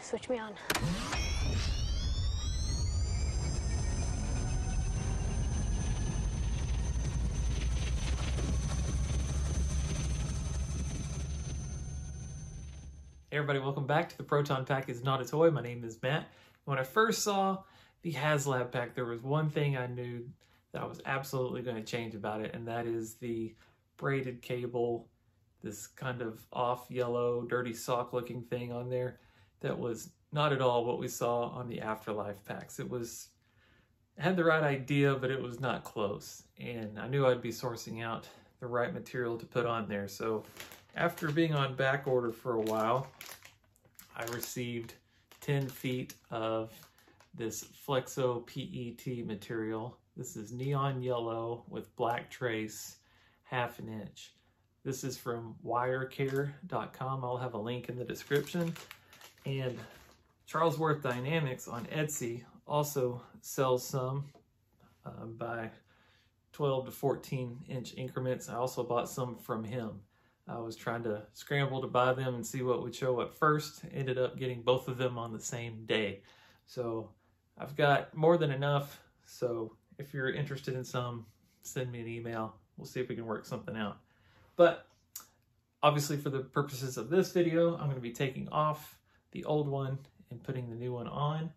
Switch me on. Hey everybody, welcome back to the Proton Pack is Not a Toy. My name is Matt. When I first saw the HasLab pack, there was one thing I knew that I was absolutely going to change about it, and that is the braided cable, this kind of off yellow, dirty sock looking thing on there that was not at all what we saw on the Afterlife packs. It had the right idea, but it was not close, and I knew I'd be sourcing out the right material to put on there. So after being on back order for a while, I received 10 feet of this Flexo PET material. This is neon yellow with black trace, 1/2 inch. This is from wirecare.com. I'll have a link in the description. And Charlesworth Dynamics on Etsy also sells some by 12 to 14 inch increments. I also bought some from him. I was trying to scramble to buy them and see what would show up first. Ended up getting both of them on the same day. So I've got more than enough. So if you're interested in some, send me an email. We'll see if we can work something out. But obviously for the purposes of this video, I'm going to be taking off the old one and putting the new one on.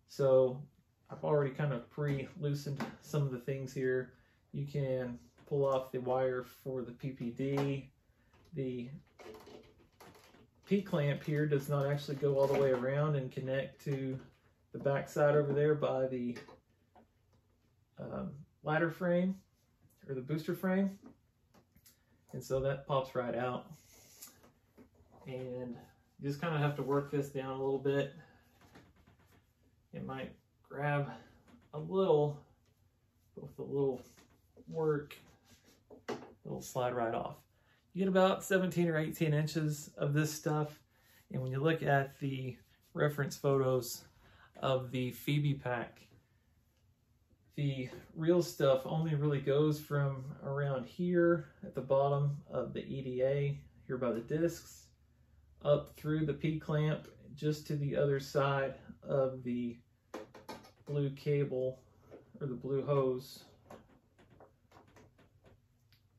So I've already kind of pre-loosened some of the things here. You can pull off the wire for the PPD. The P-clamp here does not actually go all the way around and connect to the back side over there by the ladder frame or the booster frame. And so that pops right out. And you just kind of have to work this down a little bit. It might grab a little, but with a little work, it'll slide right off. You get about 17 or 18 inches of this stuff. And when you look at the reference photos of the Phoebe pack, the real stuff only really goes from around here at the bottom of the EDA, here by the discs, up through the P-clamp, just to the other side of the blue cable, or the blue hose,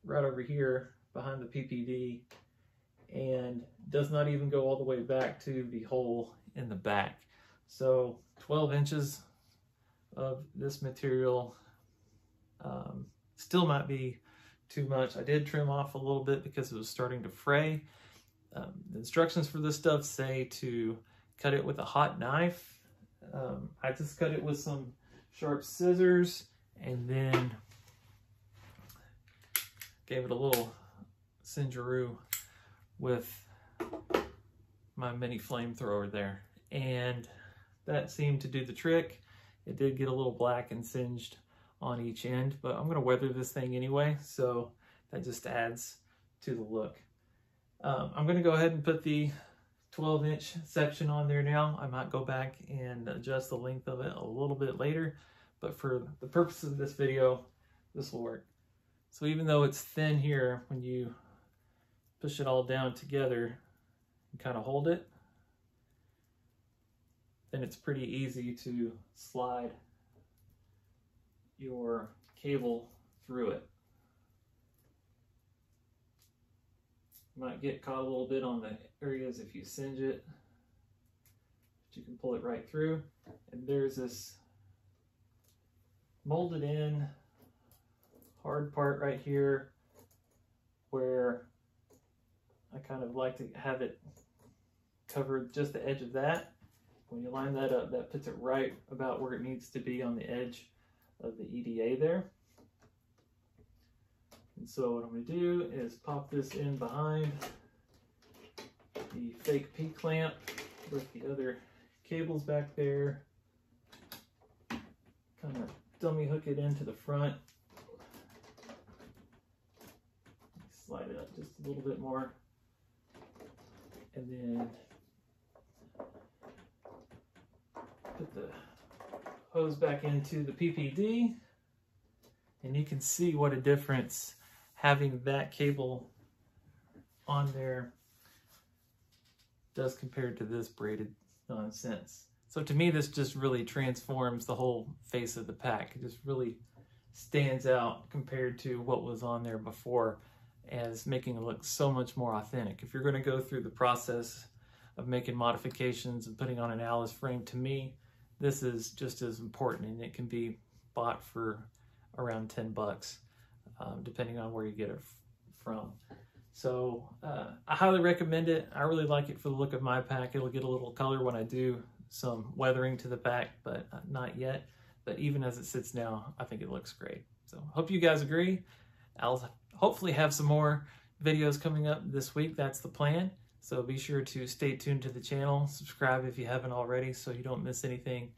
right over here behind the PPD, and does not even go all the way back to the hole in the back. So 12 inches of this material still might be too much. I did trim off a little bit because it was starting to fray. The instructions for this stuff say to cut it with a hot knife. I just cut it with some sharp scissors and then gave it a little singeroo with my mini flamethrower there, and that seemed to do the trick. It did get a little black and singed on each end, but I'm going to weather this thing anyway, so that just adds to the look. I'm going to go ahead and put the 12-inch section on there now. I might go back and adjust the length of it a little bit later, but for the purposes of this video, this will work. So even though it's thin here, when you push it all down together and kind of hold it, then it's pretty easy to slide your cable through it. You might get caught a little bit on the areas if you singe it, but you can pull it right through. And there's this molded in hard part right here where I kind of like to have it cover just the edge of that. When you line that up, that puts it right about where it needs to be on the edge of the EDA there. And so what I'm going to do is pop this in behind the fake P-clamp with the other cables back there. Kind of dummy hook it into the front. Slide it up just a little bit more. And then put the hose back into the PPD, and you can see what a difference having that cable on there does compared to this braided nonsense. So to me, this just really transforms the whole face of the pack. It just really stands out compared to what was on there before, as making it look so much more authentic. If you're going to go through the process of making modifications and putting on an Alice frame, to me, this is just as important, and it can be bought for around 10 bucks, depending on where you get it from. So I highly recommend it. I really like it for the look of my pack. It'll get a little color when I do some weathering to the pack, but not yet. But even as it sits now, I think it looks great. So hope you guys agree. I'll hopefully have some more videos coming up this week. That's the plan. So be sure to stay tuned to the channel. Subscribe if you haven't already so you don't miss anything.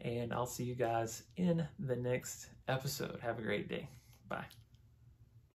And I'll see you guys in the next episode. Have a great day. Bye.